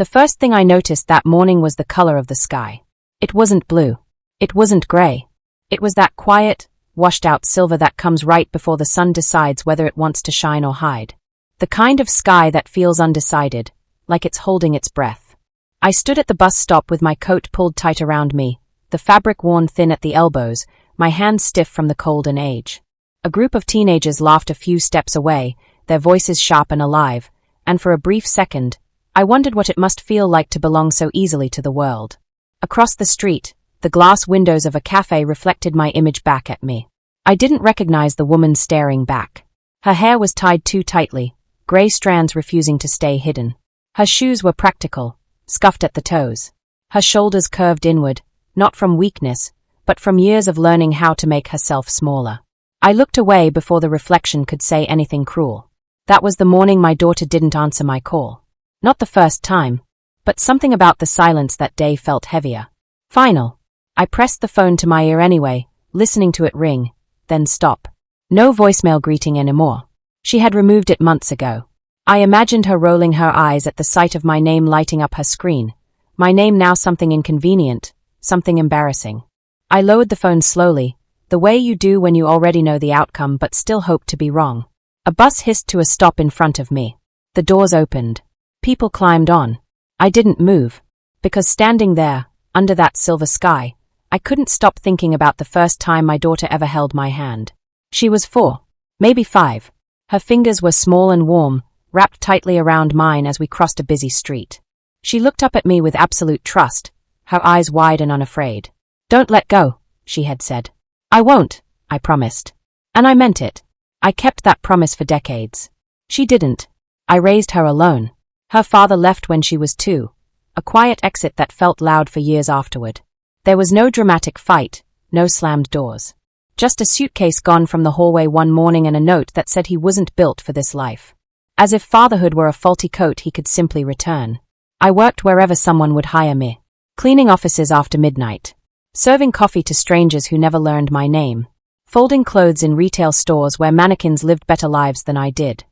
The first thing I noticed that morning was the color of the sky. It wasn't blue. It wasn't gray. It was that quiet, washed-out silver that comes right before the sun decides whether it wants to shine or hide. The kind of sky that feels undecided, like it's holding its breath. I stood at the bus stop with my coat pulled tight around me, the fabric worn thin at the elbows, my hands stiff from the cold and age. A group of teenagers laughed a few steps away, their voices sharp and alive, and for a brief second, I wondered what it must feel like to belong so easily to the world. Across the street, the glass windows of a cafe reflected my image back at me. I didn't recognize the woman staring back. Her hair was tied too tightly, gray strands refusing to stay hidden. Her shoes were practical, scuffed at the toes. Her shoulders curved inward, not from weakness, but from years of learning how to make herself smaller. I looked away before the reflection could say anything cruel. That was the morning my daughter didn't answer my call. Not the first time, but something about the silence that day felt heavier. Final. I pressed the phone to my ear anyway, listening to it ring, then stop. No voicemail greeting anymore. She had removed it months ago. I imagined her rolling her eyes at the sight of my name lighting up her screen. My name now something inconvenient, something embarrassing. I lowered the phone slowly, the way you do when you already know the outcome but still hope to be wrong. A bus hissed to a stop in front of me. The doors opened. People climbed on. I didn't move, because standing there, under that silver sky, I couldn't stop thinking about the first time my daughter ever held my hand. She was 4, maybe 5. Her fingers were small and warm, wrapped tightly around mine as we crossed a busy street. She looked up at me with absolute trust, her eyes wide and unafraid. "Don't let go," she had said. "I won't," I promised. And I meant it. I kept that promise for decades. She didn't. I raised her alone. Her father left when she was 2, a quiet exit that felt loud for years afterward. There was no dramatic fight, no slammed doors. Just a suitcase gone from the hallway one morning and a note that said he wasn't built for this life. As if fatherhood were a faulty coat he could simply return. I worked wherever someone would hire me. Cleaning offices after midnight. Serving coffee to strangers who never learned my name. Folding clothes in retail stores where mannequins lived better lives than I did.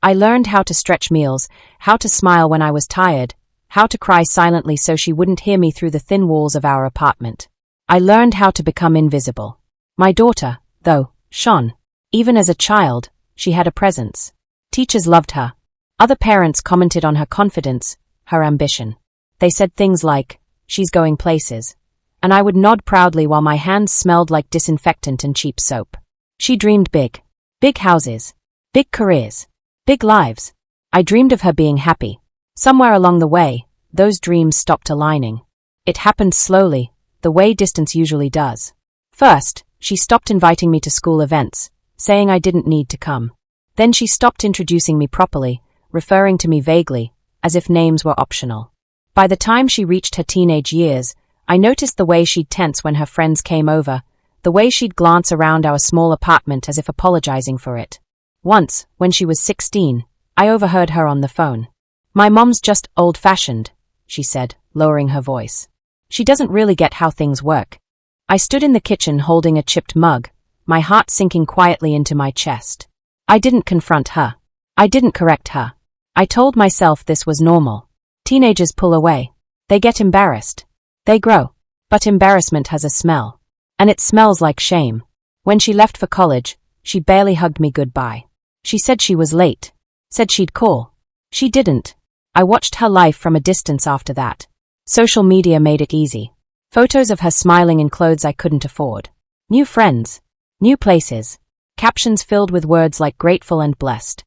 I learned how to stretch meals, how to smile when I was tired, how to cry silently so she wouldn't hear me through the thin walls of our apartment. I learned how to become invisible. My daughter, though, shone. Even as a child, she had a presence. Teachers loved her. Other parents commented on her confidence, her ambition. They said things like, "She's going places." And I would nod proudly while my hands smelled like disinfectant and cheap soap. She dreamed big. Big houses. Big careers. Big lives. I dreamed of her being happy. Somewhere along the way, those dreams stopped aligning. It happened slowly, the way distance usually does. First, she stopped inviting me to school events, saying I didn't need to come. Then she stopped introducing me properly, referring to me vaguely, as if names were optional. By the time she reached her teenage years, I noticed the way she'd tense when her friends came over, the way she'd glance around our small apartment as if apologizing for it. Once, when she was 16, I overheard her on the phone. "My mom's just old-fashioned," she said, lowering her voice. "She doesn't really get how things work." I stood in the kitchen holding a chipped mug, my heart sinking quietly into my chest. I didn't confront her. I didn't correct her. I told myself this was normal. Teenagers pull away. They get embarrassed. They grow. But embarrassment has a smell. And it smells like shame. When she left for college, she barely hugged me goodbye. She said she was late. Said she'd call. She didn't. I watched her life from a distance after that. Social media made it easy. Photos of her smiling in clothes I couldn't afford. New friends. New places. Captions filled with words like grateful and blessed.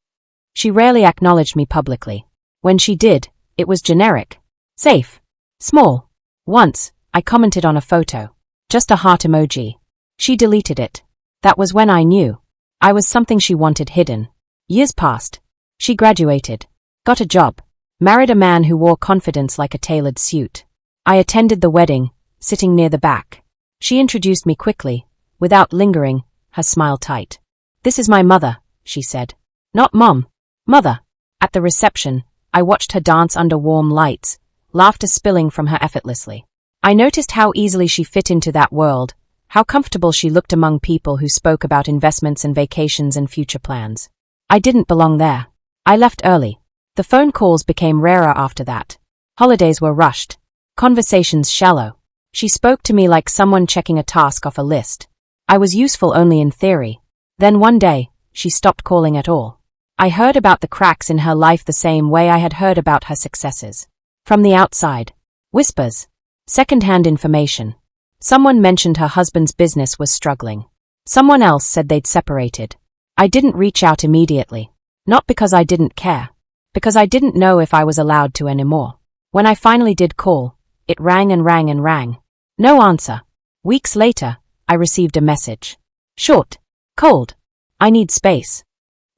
She rarely acknowledged me publicly. When she did, it was generic. Safe. Small. Once, I commented on a photo. Just a heart emoji. She deleted it. That was when I knew. I was something she wanted hidden. Years passed. She graduated. Got a job. Married a man who wore confidence like a tailored suit. I attended the wedding, sitting near the back. She introduced me quickly, without lingering, her smile tight. "This is my mother," she said. "Not mom. Mother." At the reception, I watched her dance under warm lights, laughter spilling from her effortlessly. I noticed how easily she fit into that world, how comfortable she looked among people who spoke about investments and vacations and future plans. I didn't belong there. I left early. The phone calls became rarer after that. Holidays were rushed. Conversations shallow. She spoke to me like someone checking a task off a list. I was useful only in theory. Then one day, she stopped calling at all. I heard about the cracks in her life the same way I had heard about her successes. From the outside. Whispers. Second-hand information. Someone mentioned her husband's business was struggling. Someone else said they'd separated. I didn't reach out immediately. Not because I didn't care. Because I didn't know if I was allowed to anymore. When I finally did call, it rang and rang and rang. No answer. Weeks later, I received a message. Short. Cold. I need space.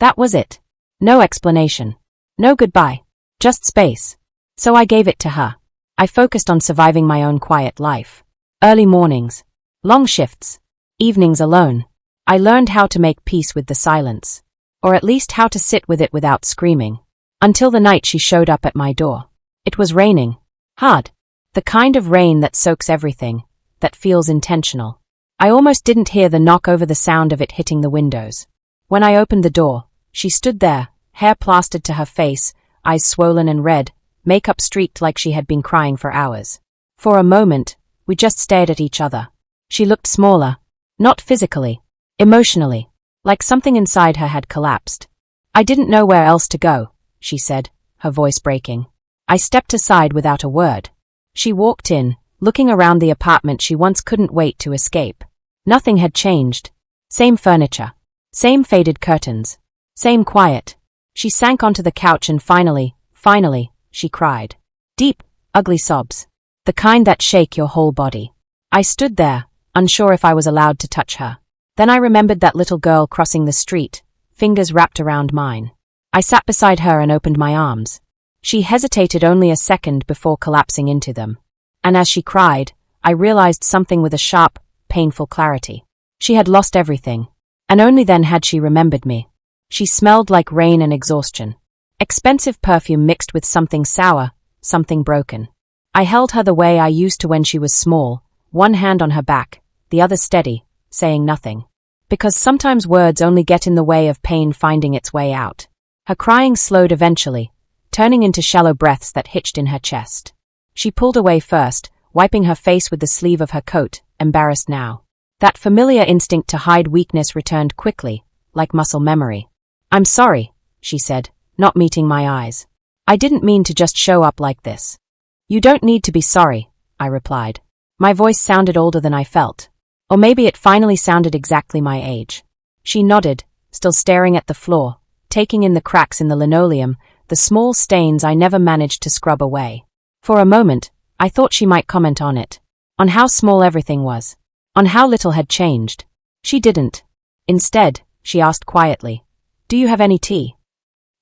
That was it. No explanation. No goodbye. Just space. So I gave it to her. I focused on surviving my own quiet life. Early mornings. Long shifts. Evenings alone. I learned how to make peace with the silence. Or at least how to sit with it without screaming. Until the night she showed up at my door. It was raining. Hard. The kind of rain that soaks everything. That feels intentional. I almost didn't hear the knock over the sound of it hitting the windows. When I opened the door, she stood there, hair plastered to her face, eyes swollen and red, makeup streaked like she had been crying for hours. For a moment, we just stared at each other. She looked smaller. Not physically. Emotionally. Like something inside her had collapsed. I didn't know where else to go, she said, her voice breaking. I stepped aside without a word. She walked in, looking around the apartment she once couldn't wait to escape. Nothing had changed. Same furniture. Same faded curtains. Same quiet. She sank onto the couch and finally, she cried. Deep, ugly sobs. The kind that shake your whole body. I stood there, unsure if I was allowed to touch her. Then I remembered that little girl crossing the street, fingers wrapped around mine. I sat beside her and opened my arms. She hesitated only a second before collapsing into them. And as she cried, I realized something with a sharp, painful clarity. She had lost everything. And only then had she remembered me. She smelled like rain and exhaustion. Expensive perfume mixed with something sour, something broken. I held her the way I used to when she was small, one hand on her back, the other steady, saying nothing. Because sometimes words only get in the way of pain finding its way out. Her crying slowed eventually, turning into shallow breaths that hitched in her chest. She pulled away first, wiping her face with the sleeve of her coat, embarrassed now. That familiar instinct to hide weakness returned quickly, like muscle memory. I'm sorry, she said, not meeting my eyes. I didn't mean to just show up like this. You don't need to be sorry, I replied. My voice sounded older than I felt. Or maybe it finally sounded exactly my age. She nodded, still staring at the floor, taking in the cracks in the linoleum, the small stains I never managed to scrub away. For a moment, I thought she might comment on it. On how small everything was. On how little had changed. She didn't. Instead, she asked quietly, Do you have any tea?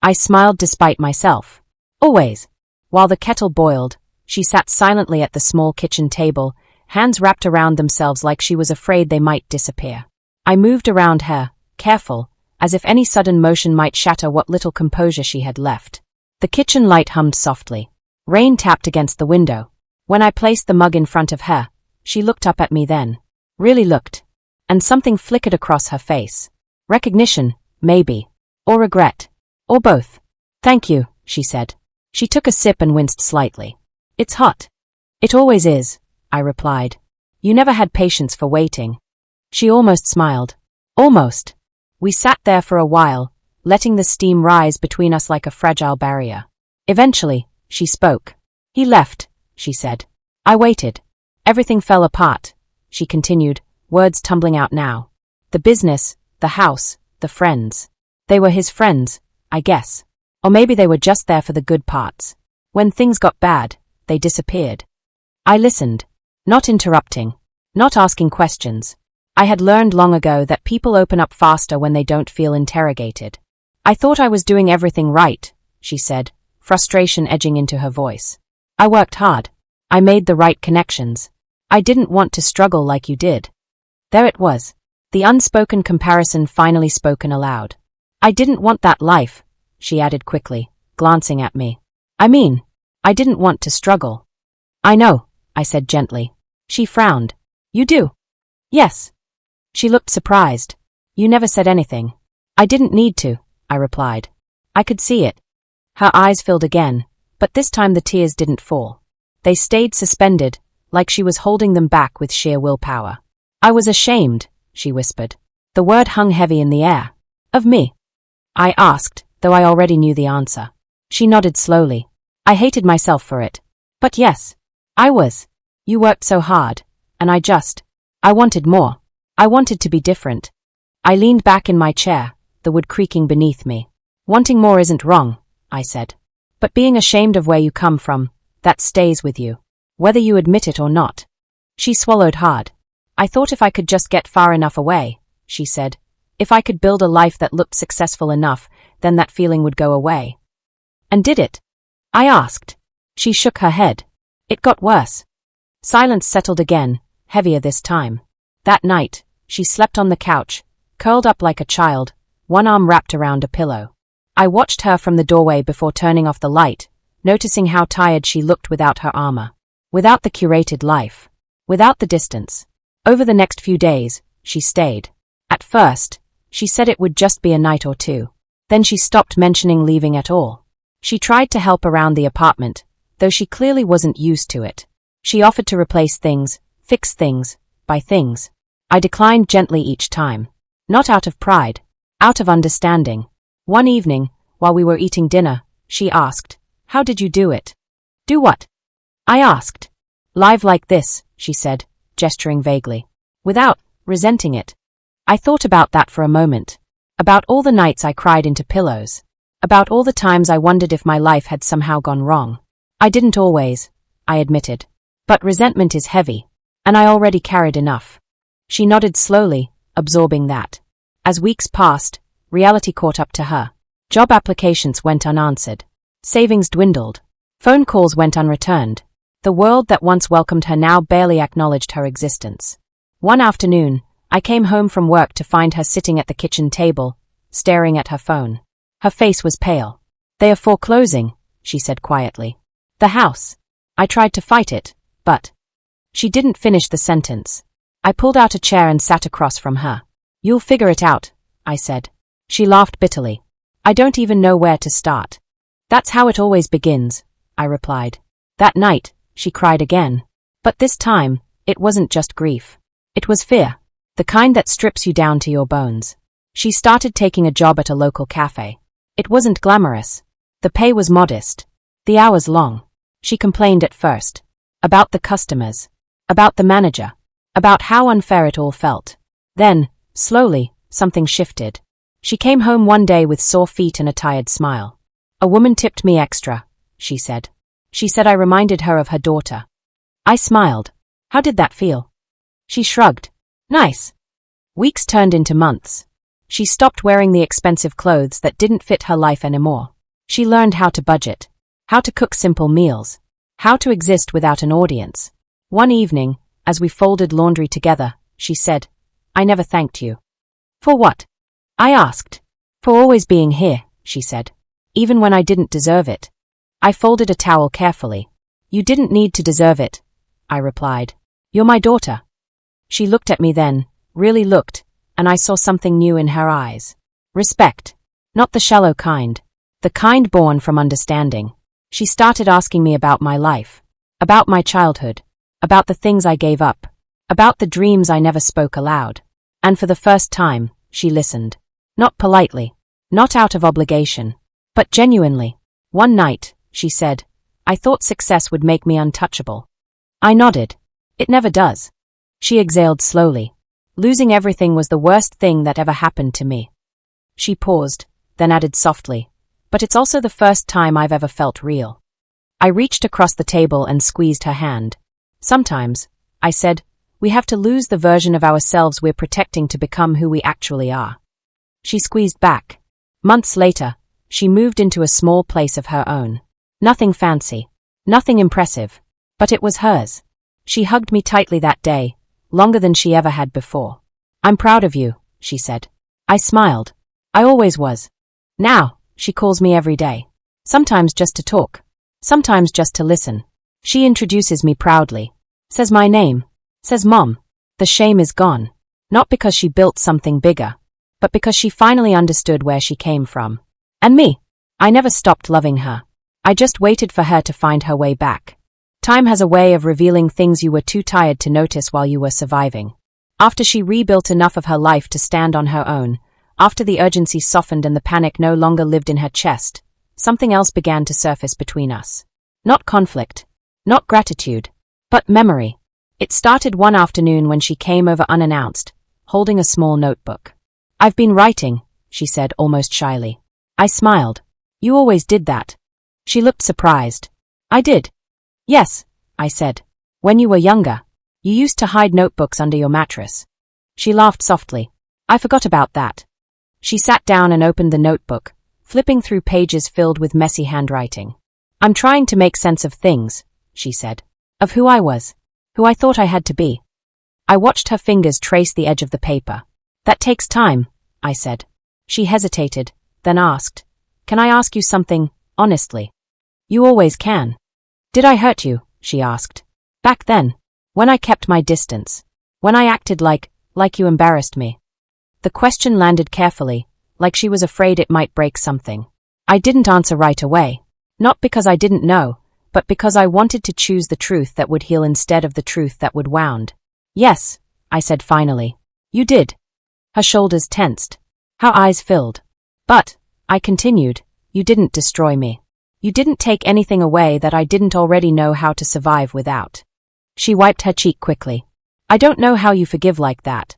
I smiled despite myself. Always. While the kettle boiled, she sat silently at the small kitchen table, hands wrapped around themselves like she was afraid they might disappear. I moved around her, careful, as if any sudden motion might shatter what little composure she had left. The kitchen light hummed softly. Rain tapped against the window. When I placed the mug in front of her, she looked up at me then. Really looked. And something flickered across her face. Recognition, maybe. Or regret. Or both. Thank you, she said. She took a sip and winced slightly. It's hot. It always is, I replied. You never had patience for waiting. She almost smiled. Almost. We sat there for a while, letting the steam rise between us like a fragile barrier. Eventually, she spoke. He left, she said. I waited. Everything fell apart, she continued, words tumbling out now. The business, the house, the friends. They were his friends, I guess. Or maybe they were just there for the good parts. When things got bad, they disappeared. I listened, not interrupting, not asking questions. I had learned long ago that people open up faster when they don't feel interrogated. I thought I was doing everything right, she said, frustration edging into her voice. I worked hard. I made the right connections. I didn't want to struggle like you did. There it was. The unspoken comparison finally spoken aloud. I didn't want that life, she added quickly, glancing at me. I mean, I didn't want to struggle. I know, I said gently. She frowned. You do? Yes. She looked surprised. You never said anything. I didn't need to, I replied. I could see it. Her eyes filled again, But this time the tears didn't fall. They stayed suspended, like she was holding them back with sheer willpower. "I was ashamed," she whispered. The word hung heavy in the air. "Of me?" I asked, though I already knew the answer. She nodded slowly. "I hated myself for it. But yes, I was. You worked so hard, and I wanted more. I wanted to be different." I leaned back in my chair, the wood creaking beneath me. "Wanting more isn't wrong," I said. "But being ashamed of where you come from, that stays with you, whether you admit it or not." She swallowed hard. "I thought if I could just get far enough away," she said. "If I could build a life that looked successful enough, then that feeling would go away." "And did it?" I asked. She shook her head. "It got worse." Silence settled again, heavier this time. That night, she slept on the couch, curled up like a child, one arm wrapped around a pillow. I watched her from the doorway before turning off the light, noticing how tired she looked without her armor, without the curated life, without the distance. Over the next few days, she stayed. At first, she said it would just be a night or two. Then she stopped mentioning leaving at all. She tried to help around the apartment, though she clearly wasn't used to it. She offered to replace things, fix things, buy things. I declined gently each time. Not out of pride, out of understanding. One evening, while we were eating dinner, she asked, "How did you do it?" "Do what?" I asked. "Live like this," she said, gesturing vaguely, without resenting it. I thought about that for a moment. About all the nights I cried into pillows. About all the times I wondered if my life had somehow gone wrong. I didn't always, I admitted. But resentment is heavy, and I already carried enough. She nodded slowly, absorbing that. As weeks passed, reality caught up to her. Job applications went unanswered. Savings dwindled. Phone calls went unreturned. The world that once welcomed her now barely acknowledged her existence. One afternoon, I came home from work to find her sitting at the kitchen table, staring at her phone. Her face was pale. "They are foreclosing," she said quietly. "The house." I tried to fight it, but... She didn't finish the sentence. I pulled out a chair and sat across from her. "You'll figure it out," I said. She laughed bitterly. "I don't even know where to start." "That's how it always begins," I replied. That night, she cried again. But this time, it wasn't just grief. It was fear. The kind that strips you down to your bones. She started taking a job at a local cafe. It wasn't glamorous. The pay was modest. The hours long. She complained at first. About the customers. About the manager. About how unfair it all felt. Then, slowly, something shifted. She came home one day with sore feet and a tired smile. "A woman tipped me extra," she said. She said I reminded her of her daughter. I smiled. "How did that feel?" She shrugged. "Nice." Weeks turned into months. She stopped wearing the expensive clothes that didn't fit her life anymore. She learned how to budget, how to cook simple meals, how to exist without an audience. One evening, as we folded laundry together, she said, "I never thanked you." "For what?" I asked. "For always being here," she said. "Even when I didn't deserve it." I folded a towel carefully. "You didn't need to deserve it," I replied. "You're my daughter." She looked at me then, really looked, and I saw something new in her eyes. Respect. Not the shallow kind. The kind born from understanding. She started asking me about my life. About my childhood. About the things I gave up. About the dreams I never spoke aloud. And for the first time, she listened. Not politely. Not out of obligation. But genuinely. One night, she said, "I thought success would make me untouchable." I nodded. "It never does." She exhaled slowly. "Losing everything was the worst thing that ever happened to me." She paused, then added softly, "But it's also the first time I've ever felt real." I reached across the table and squeezed her hand. "Sometimes," I said, "we have to lose the version of ourselves we're protecting to become who we actually are." She squeezed back. Months later, she moved into a small place of her own. Nothing fancy. Nothing impressive. But it was hers. She hugged me tightly that day, longer than she ever had before. "I'm proud of you," she said. I smiled. I always was. Now, she calls me every day. Sometimes just to talk. Sometimes just to listen. She introduces me proudly. Says my name. Says Mom. The shame is gone. Not because she built something bigger, but because she finally understood where she came from. And me. I never stopped loving her. I just waited for her to find her way back. Time has a way of revealing things you were too tired to notice while you were surviving. After she rebuilt enough of her life to stand on her own, after the urgency softened and the panic no longer lived in her chest, something else began to surface between us. Not conflict, not gratitude, but memory. It started one afternoon when she came over unannounced, holding a small notebook. "I've been writing," she said almost shyly. I smiled. "You always did that." She looked surprised. "I did." "Yes," I said. "When you were younger, you used to hide notebooks under your mattress." She laughed softly. "I forgot about that." She sat down and opened the notebook, flipping through pages filled with messy handwriting. "I'm trying to make sense of things," she said. "Of who I was, who I thought I had to be." I watched her fingers trace the edge of the paper. "That takes time," I said. She hesitated, then asked, "Can I ask you something, honestly?" "You always can." "Did I hurt you?" she asked. "Back then, when I kept my distance, when I acted like you embarrassed me." The question landed carefully, like she was afraid it might break something. I didn't answer right away, not because I didn't know, but because I wanted to choose the truth that would heal instead of the truth that would wound. "Yes," I said finally. "You did." Her shoulders tensed. Her eyes filled. "But," I continued, "you didn't destroy me. You didn't take anything away that I didn't already know how to survive without." She wiped her cheek quickly. "I don't know how you forgive like that."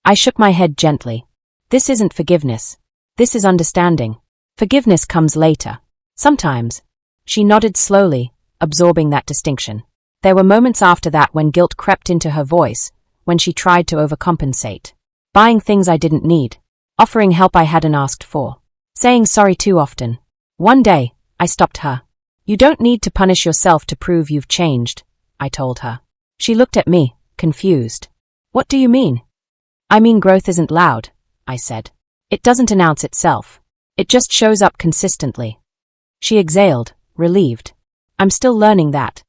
I shook my head gently. "This isn't forgiveness. This is understanding. Forgiveness comes later. Sometimes." She nodded slowly, absorbing that distinction. There were moments after that when guilt crept into her voice, when she tried to overcompensate. Buying things I didn't need. Offering help I hadn't asked for. Saying sorry too often. One day, I stopped her. "You don't need to punish yourself to prove you've changed," I told her. She looked at me, confused. "What do you mean?" "I mean growth isn't loud," I said. "It doesn't announce itself. It just shows up consistently." She exhaled, relieved. "I'm still learning that."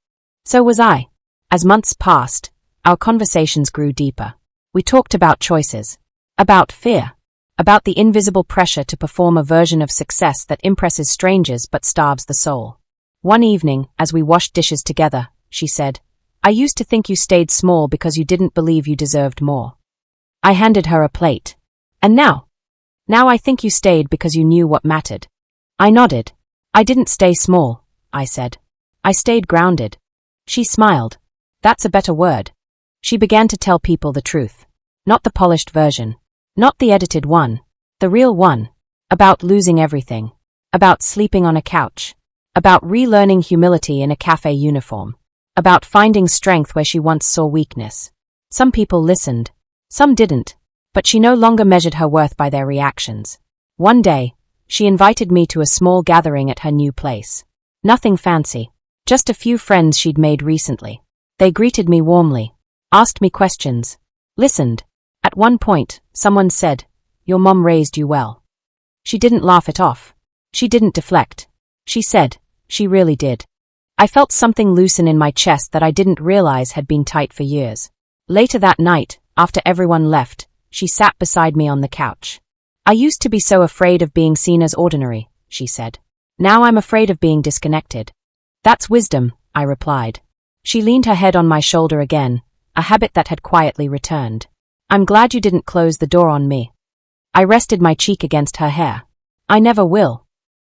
So was I. As months passed, our conversations grew deeper. We talked about choices. About fear. About the invisible pressure to perform a version of success that impresses strangers but starves the soul. One evening, as we washed dishes together, she said, "I used to think you stayed small because you didn't believe you deserved more." I handed her a plate. "And now?" "Now I think you stayed because you knew what mattered." I nodded. "I didn't stay small," I said. "I stayed grounded." She smiled. "That's a better word." She began to tell people the truth. Not the polished version. Not the edited one. The real one. About losing everything. About sleeping on a couch. About relearning humility in a cafe uniform. About finding strength where she once saw weakness. Some people listened. Some didn't. But she no longer measured her worth by their reactions. One day, she invited me to a small gathering at her new place. Nothing fancy. Just a few friends she'd made recently. They greeted me warmly. Asked me questions. Listened. At one point, someone said, "Your mom raised you well." She didn't laugh it off. She didn't deflect. She said, "She really did." I felt something loosen in my chest that I didn't realize had been tight for years. Later that night, after everyone left, she sat beside me on the couch. "I used to be so afraid of being seen as ordinary," she said. "Now I'm afraid of being disconnected." "That's wisdom," I replied. She leaned her head on my shoulder again, a habit that had quietly returned. "I'm glad you didn't close the door on me." I rested my cheek against her hair. "I never will."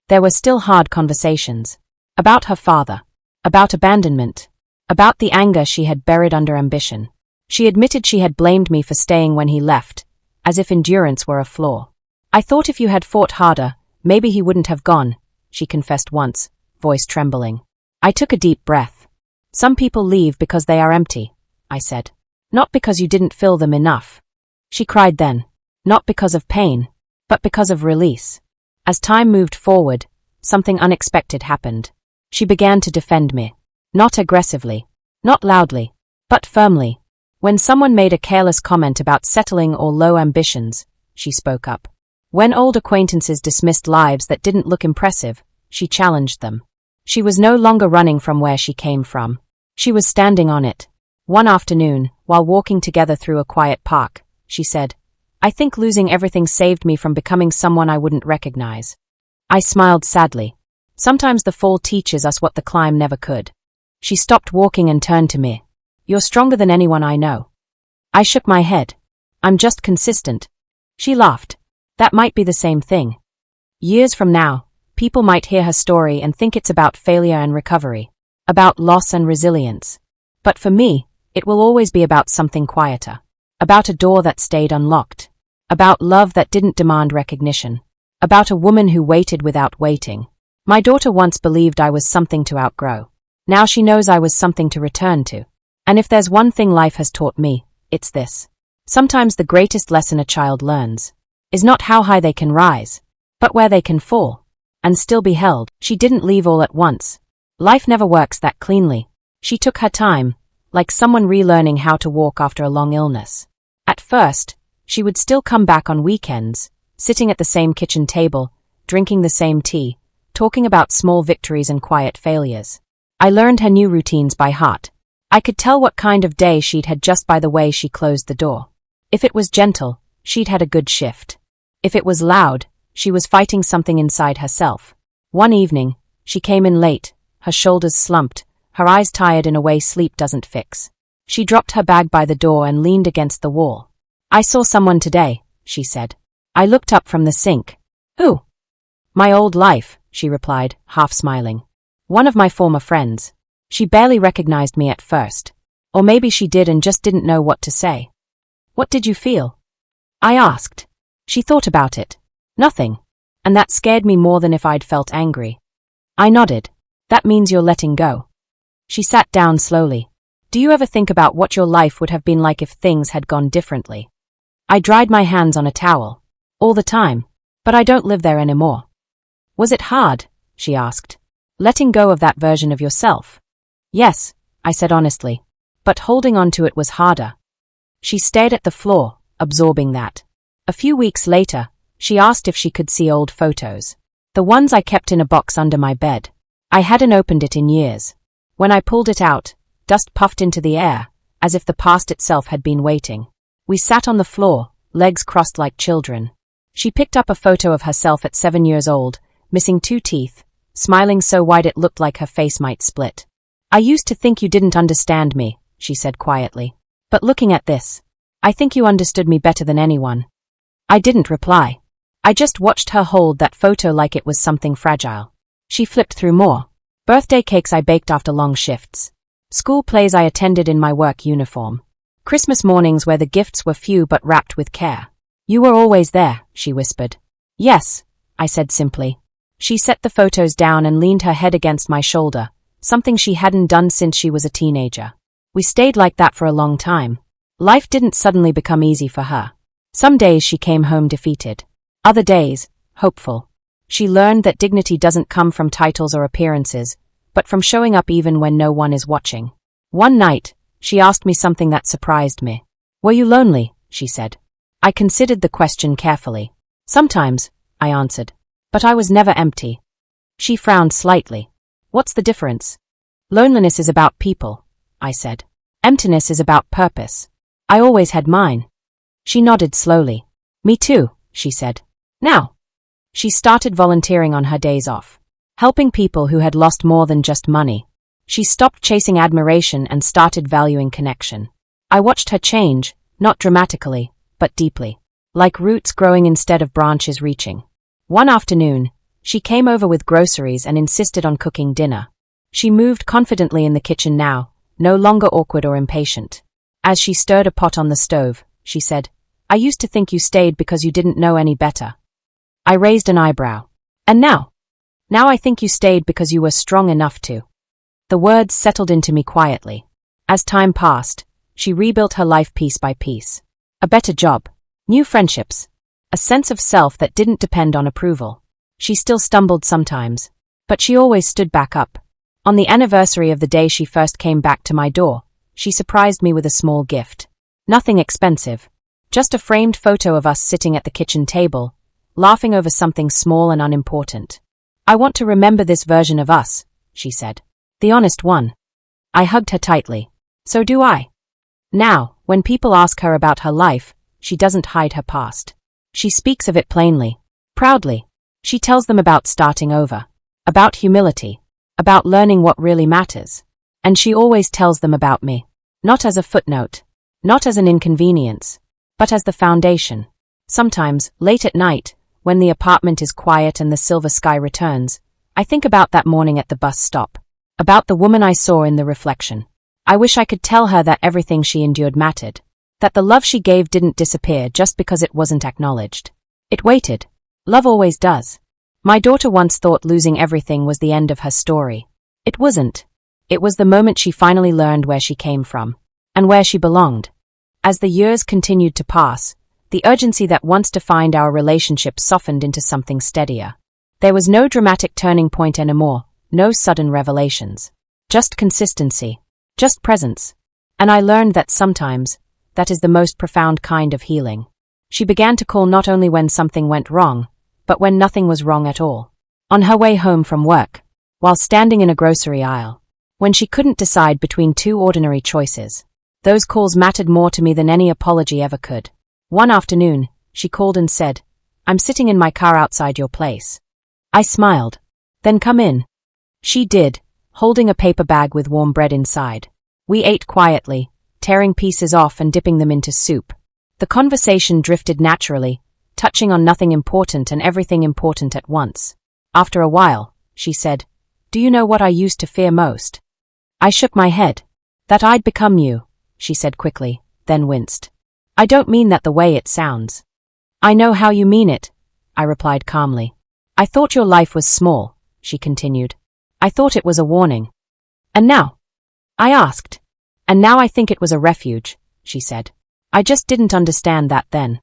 There were still hard conversations. About her father. About abandonment. About the anger she had buried under ambition. She admitted she had blamed me for staying when he left, as if endurance were a flaw. "I thought if you had fought harder, maybe he wouldn't have gone," she confessed once, voice trembling. I took a deep breath. "Some people leave because they are empty," I said. "Not because you didn't fill them enough." She cried then. Not because of pain, but because of release. As time moved forward, something unexpected happened. She began to defend me. Not aggressively. Not loudly. But firmly. When someone made a careless comment about settling or low ambitions, she spoke up. When old acquaintances dismissed lives that didn't look impressive, she challenged them. She was no longer running from where she came from. She was standing on it. One afternoon, while walking together through a quiet park, she said, "I think losing everything saved me from becoming someone I wouldn't recognize." I smiled sadly. Sometimes the fall teaches us what the climb never could. She stopped walking and turned to me. You're stronger than anyone I know. I shook my head. I'm just consistent. She laughed. That might be the same thing. Years from now, people might hear her story and think it's about failure and recovery, about loss and resilience. But for me, it will always be about something quieter, about a door that stayed unlocked, about love that didn't demand recognition, about a woman who waited without waiting. My daughter once believed I was something to outgrow. Now she knows I was something to return to. And if there's one thing life has taught me, it's this. Sometimes the greatest lesson a child learns is not how high they can rise, but where they can fall and still be held. She didn't leave all at once. Life never works that cleanly. She took her time, like someone relearning how to walk after a long illness. At first, she would still come back on weekends, sitting at the same kitchen table, drinking the same tea, talking about small victories and quiet failures. I learned her new routines by heart. I could tell what kind of day she'd had just by the way she closed the door. If it was gentle, she'd had a good shift. If it was loud, she was fighting something inside herself. One evening, she came in late, her shoulders slumped, her eyes tired in a way sleep doesn't fix. She dropped her bag by the door and leaned against the wall. I saw someone today, she said. I looked up from the sink. Who? My old life, she replied, half smiling. One of my former friends. She barely recognized me at first. Or maybe she did and just didn't know what to say. What did you feel? I asked. She thought about it. Nothing. And that scared me more than if I'd felt angry. I nodded. That means you're letting go. She sat down slowly. Do you ever think about what your life would have been like if things had gone differently? I dried my hands on a towel. All the time. But I don't live there anymore. Was it hard? She asked. Letting go of that version of yourself? Yes, I said honestly. But holding on to it was harder. She stared at the floor, absorbing that. A few weeks later, she asked if she could see old photos. The ones I kept in a box under my bed. I hadn't opened it in years. When I pulled it out, dust puffed into the air, as if the past itself had been waiting. We sat on the floor, legs crossed like children. She picked up a photo of herself at 7 years old, missing 2 teeth, smiling so wide it looked like her face might split. I used to think you didn't understand me, she said quietly. But looking at this, I think you understood me better than anyone. I didn't reply. I just watched her hold that photo like it was something fragile. She flipped through more. Birthday cakes I baked after long shifts. School plays I attended in my work uniform. Christmas mornings where the gifts were few but wrapped with care. You were always there, she whispered. Yes, I said simply. She set the photos down and leaned her head against my shoulder, something she hadn't done since she was a teenager. We stayed like that for a long time. Life didn't suddenly become easy for her. Some days she came home defeated. Other days, hopeful. She learned that dignity doesn't come from titles or appearances, but from showing up even when no one is watching. One night, she asked me something that surprised me. Were you lonely? She said. I considered the question carefully. Sometimes, I answered. But I was never empty. She frowned slightly. What's the difference? Loneliness is about people, I said. Emptiness is about purpose. I always had mine. She nodded slowly. Me too, she said. Now. She started volunteering on her days off, helping people who had lost more than just money. She stopped chasing admiration and started valuing connection. I watched her change, not dramatically, but deeply, like roots growing instead of branches reaching. One afternoon, she came over with groceries and insisted on cooking dinner. She moved confidently in the kitchen now, no longer awkward or impatient. As she stirred a pot on the stove, she said, I used to think you stayed because you didn't know any better. I raised an eyebrow. And now? Now I think you stayed because you were strong enough to. The words settled into me quietly. As time passed, she rebuilt her life piece by piece. A better job. New friendships. A sense of self that didn't depend on approval. She still stumbled sometimes, but she always stood back up. On the anniversary of the day she first came back to my door, she surprised me with a small gift. Nothing expensive. Just a framed photo of us sitting at the kitchen table, laughing over something small and unimportant. I want to remember this version of us, she said. The honest one. I hugged her tightly. So do I. Now, when people ask her about her life, she doesn't hide her past. She speaks of it plainly, proudly. She tells them about starting over. about humility, about learning what really matters. And she always tells them about me. Not as a footnote, not as an inconvenience, but as the foundation. Sometimes, late at night, when the apartment is quiet and the silver sky returns, I think about that morning at the bus stop, about the woman I saw in the reflection. I wish I could tell her that everything she endured mattered, that the love she gave didn't disappear just because it wasn't acknowledged. It waited. Love always does. My daughter once thought losing everything was the end of her story. It wasn't. It was the moment she finally learned where she came from, and where she belonged. As the years continued to pass, the urgency that once defined our relationship softened into something steadier. There was no dramatic turning point anymore, no sudden revelations. Just consistency. Just presence. And I learned that sometimes, that is the most profound kind of healing. She began to call not only when something went wrong, but when nothing was wrong at all. On her way home from work, while standing in a grocery aisle, when she couldn't decide between two ordinary choices. Those calls mattered more to me than any apology ever could. One afternoon, she called and said, "I'm sitting in my car outside your place." I smiled. "Then come in." She did, holding a paper bag with warm bread inside. We ate quietly, tearing pieces off and dipping them into soup. The conversation drifted naturally, touching on nothing important and everything important at once. After a while, she said, "Do you know what I used to fear most?" I shook my head. "That I'd become you," she said quickly, then winced. "I don't mean that the way it sounds." "I know how you mean it," I replied calmly. "I thought your life was small," she continued. "I thought it was a warning." "And now?" I asked. "And now I think it was a refuge," she said. "I just didn't understand that then."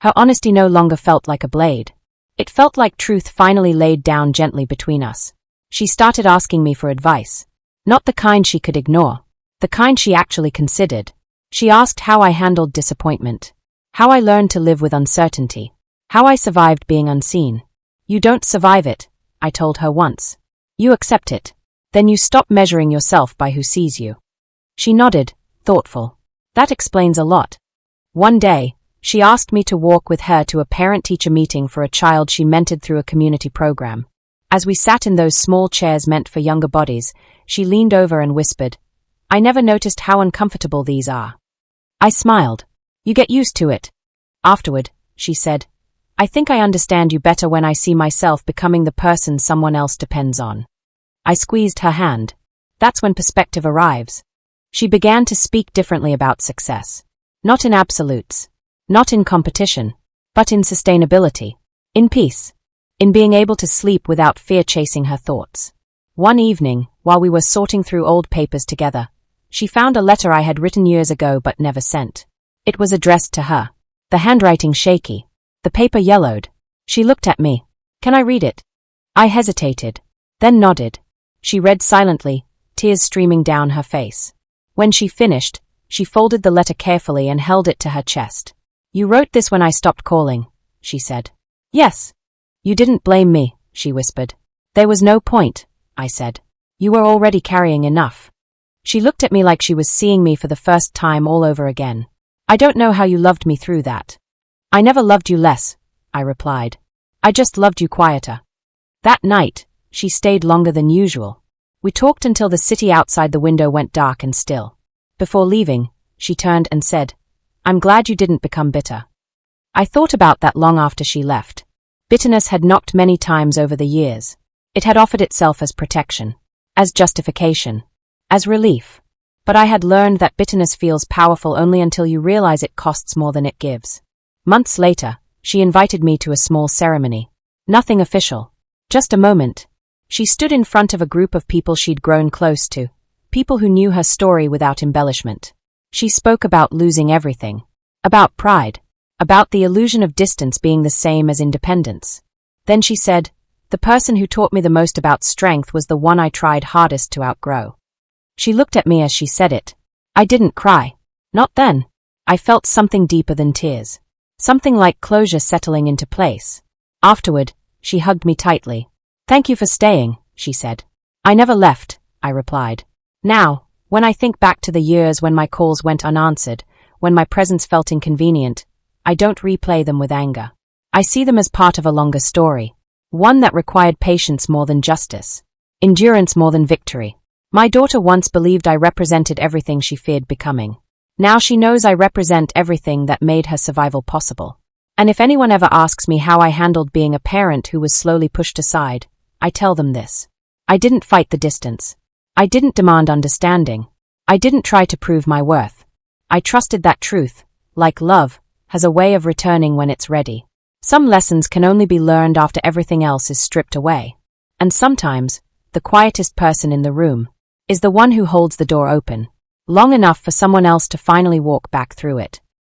Her honesty no longer felt like a blade. It felt like truth finally laid down gently between us. She started asking me for advice. Not the kind she could ignore. The kind she actually considered. She asked how I handled disappointment. How I learned to live with uncertainty. How I survived being unseen. "You don't survive it," I told her once. "You accept it. Then you stop measuring yourself by who sees you." She nodded, thoughtful. That explains a lot. One day, she asked me to walk with her to a parent-teacher meeting for a child she mentored through a community program. As we sat in those small chairs meant for younger bodies, she leaned over and whispered, "I never noticed how uncomfortable these are." I smiled. "You get used to it." Afterward, she said, "I think I understand you better when I see myself becoming the person someone else depends on." I squeezed her hand. That's when perspective arrives. She began to speak differently about success. Not in absolutes. Not in competition. But in sustainability. In peace. In being able to sleep without fear chasing her thoughts. One evening, while we were sorting through old papers together, she found a letter I had written years ago but never sent. It was addressed to her. The handwriting shaky. The paper yellowed. She looked at me. "Can I read it?" I hesitated. Then nodded. She read silently, tears streaming down her face. When she finished, she folded the letter carefully and held it to her chest. "You wrote this when I stopped calling," she said. "Yes." "You didn't blame me," she whispered. "There was no point," I said. "You were already carrying enough." She looked at me like she was seeing me for the first time all over again. "I don't know how you loved me through that." "I never loved you less," I replied. "I just loved you quieter." That night, she stayed longer than usual. We talked until the city outside the window went dark and still. Before leaving, she turned and said, "I'm glad you didn't become bitter." I thought about that long after she left. Bitterness had knocked many times over the years. It had offered itself as protection, as justification, as relief. But I had learned that bitterness feels powerful only until you realize it costs more than it gives. Months later, she invited me to a small ceremony. Nothing official. Just a moment. She stood in front of a group of people she'd grown close to, people who knew her story without embellishment. She spoke about losing everything. About pride. About the illusion of distance being the same as independence. Then she said, "The person who taught me the most about strength was the one I tried hardest to outgrow." She looked at me as she said it. I didn't cry. Not then. I felt something deeper than tears. Something like closure settling into place. Afterward, she hugged me tightly. "Thank you for staying," she said. "I never left," I replied. Now, when I think back to the years when my calls went unanswered, when my presence felt inconvenient, I don't replay them with anger. I see them as part of a longer story. One that required patience more than justice, endurance more than victory. My daughter once believed I represented everything she feared becoming. Now she knows I represent everything that made her survival possible. And if anyone ever asks me how I handled being a parent who was slowly pushed aside, I tell them this. I didn't fight the distance. I didn't demand understanding. I didn't try to prove my worth. I trusted that truth, like love, has a way of returning when it's ready. Some lessons can only be learned after everything else is stripped away. And sometimes, the quietest person in the room is the one who holds the door open, long enough for someone else to finally walk back through it.